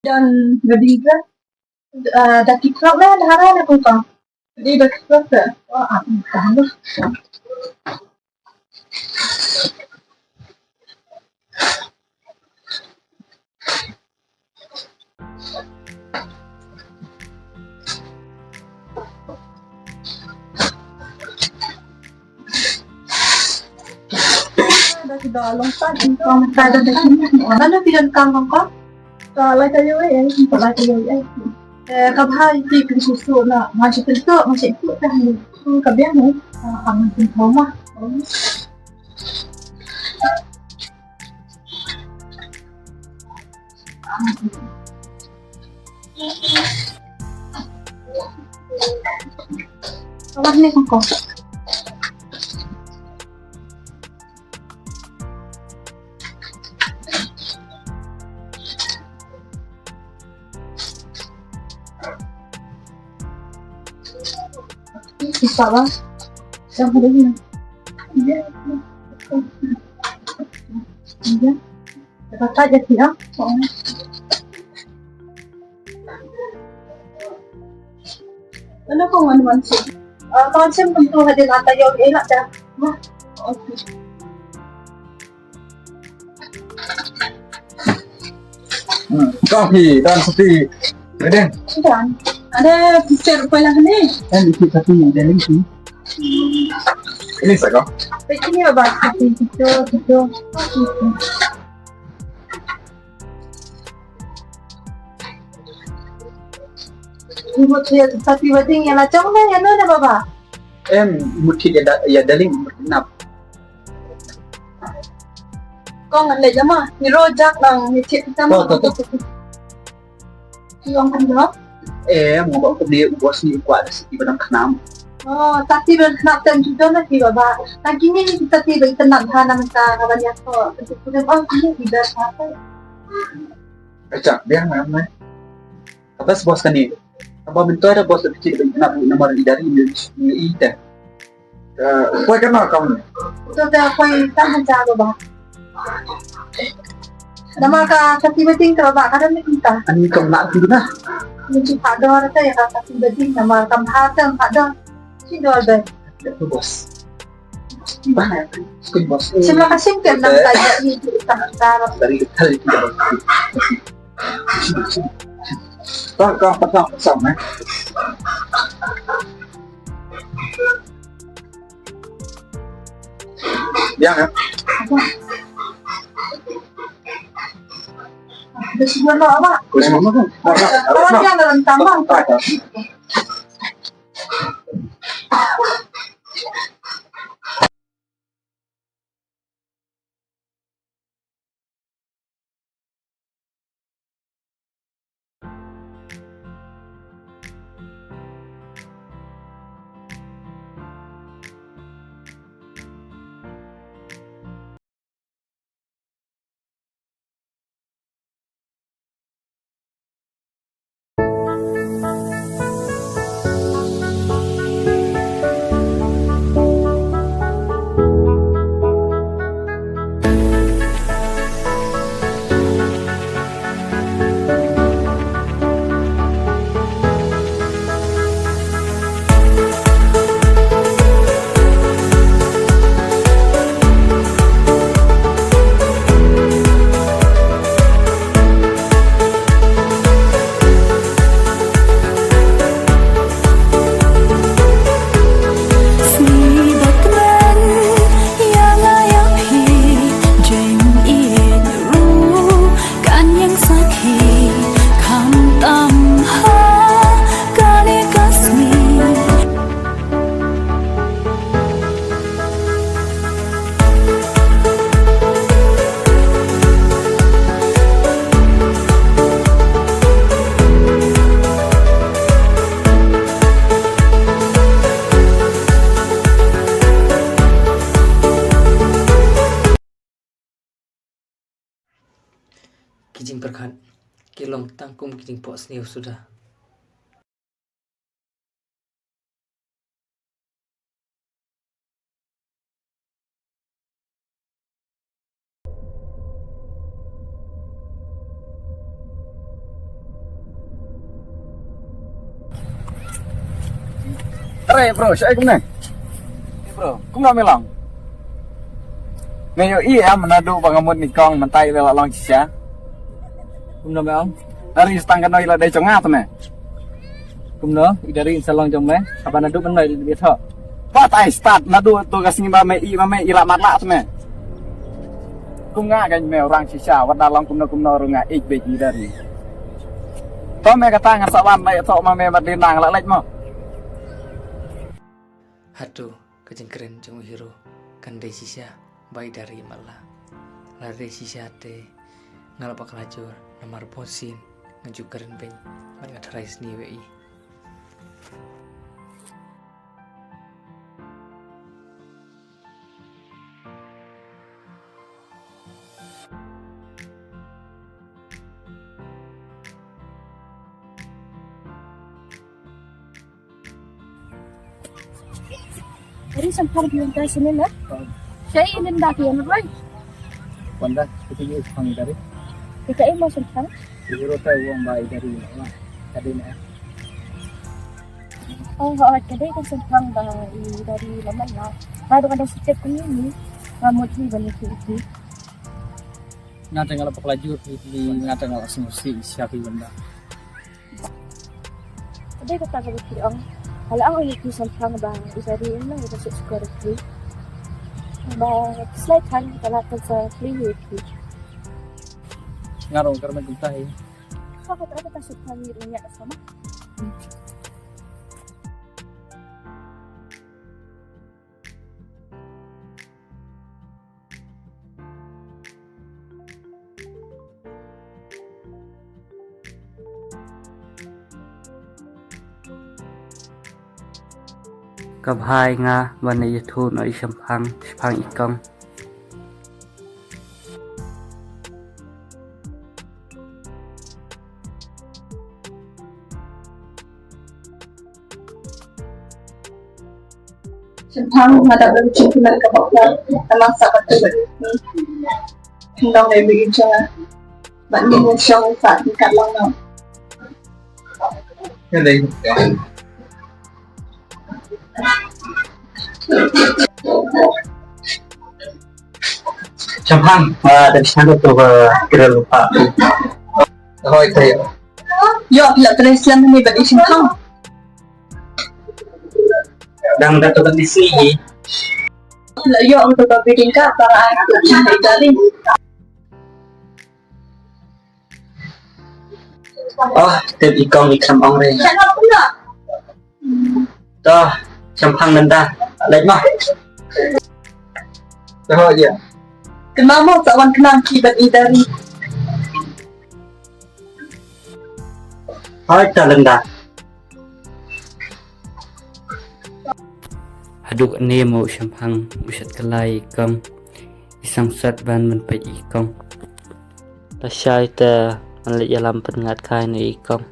Dan berdiga dah kitab lah dah hari nak kau. Jadi dah kitab dah. Wah, tahan dah. Dah sudah longkang kau tak ada sini. Mana pilihan kau kau? Kalau saya kalau saya kabhai ti susu na masih tentu masih itu dah ni kabian ni aman pun trauma awak ni kau susah lah yang ini ya ya kata jadi ya ano kung ano man siya konsep tentu hadir kata yang enak dah wah okey Kopi dan seperti Beden. sudah ada picture apa lah ni Kan itu satu dan ini. Ini saya. ini apa itu ibu dia tapi wedding yang macam mana yang ada bapa Muthi ya daling berkenap. kau nggak jama ni rojak nang ni cik kita mah yang kedua Mau bawa ke dia bos ni kuat di benang kenam. oh tapi berkenap dan juga nanti bapa lagi ni kita tiba tenang hana minta kawan yang kau betul oh ini tidak apa Kacak dia mana? Atas bos kan ni. Apa bentuk ada bos kecil benang nomor dari ini dah. Kau kenal kamu? itu dah kau tak menjaga bapa nama ka sati wedding ka bapa kada ni kita Ani kau nak tu nah. Mesti pada rasa ya kata wedding nama kampatan pada si dol deh Itu bos. Mana? Sekali bos. terima kasih kerana tanya ini kita Dari detal itu bos. Kau pasang eh. Ya kan? Bersih dulu apa? Boleh mama kan? Kalau dia dalam tambang. Kijing perkhan kilong tangkum kijing po sniu sudah Are bro, saya kumne. Bro, kumna melang. Ngayo iya menadu bangamut nikong mentai lela long cia. Kumna ba ang? Dari stangkan ila dai chonga tne. Kumna idari salong jom me. Aba nadu ban noi bi tho. Pa tai start nadu tu kasing ba me ira matla tne. Kumnga kan me orang cia wat dalong kumna runga ik be dari. To me kata ngasawan mai to ma me madinang la lek mo. Hatu kejengkeren jong hero kan desisya baik dari malah la desisya te ngalapak lajur namar posin ngajukeren ben ngatrai sni wi Jadi sampai di lantai sini lah. Saya ingin daki yang lain. Wanda kita ni pang dari. Kita ini mau sampai. Siguro tayo ang bahay dari na. Kadi na. Oh, kada kan sampai dari laman lah. Baru ada setiap ini. Kamu tu balik itu. ngata ngalapak lajur di ngata ngalak semusi siapa benda. Kada kata begitu ang. Kalau ang ini sampai bang bisa di mana kita sekolah itu. Bang slide kan kalau kita free itu. Ngarong karena kita ini. Apa kita suka mirnya sama? Cặp hai Nga và này thu nội phang ikong. Sempang ada bercakap dengan kawan memang sangat terbaik. Tentang lebih bicara, maknanya syong saat dekat lang. Cái này Champang dari sana tu kira lupa. thôi thì Yo, bila teruslah ni bagi sempang. Dan datang di sini. Bila yo untuk berbincang kat para anak cari dari. Oh, từ ikong ikam ong re. Jangan pula. Toh, Champang nanda. Lấy mà. thôi gì Kenapa sawan kenang kibat dari? Hỏi ta lần đạt. Haduk ni mo Champang usat kalai ikong. Isang sat ban man pa ikong. Tasay ta man li yalam pengat kai ni ikong.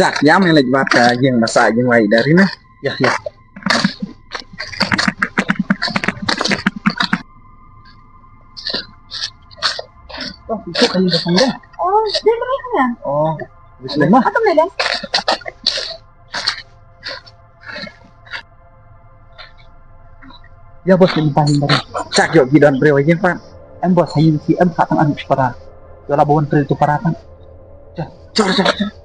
chặt dám hay lệch vặt dừng mà xài dừng ngoài dari nè dạ dạ oh itu kan udah sampai Oh, dia mereka ya? oh bisa mah Atau mereka? ya bos yang paling dari cak yuk gidan beri wajib pak em bos hayun si em saat ang para yola bawan itu paratan cak cak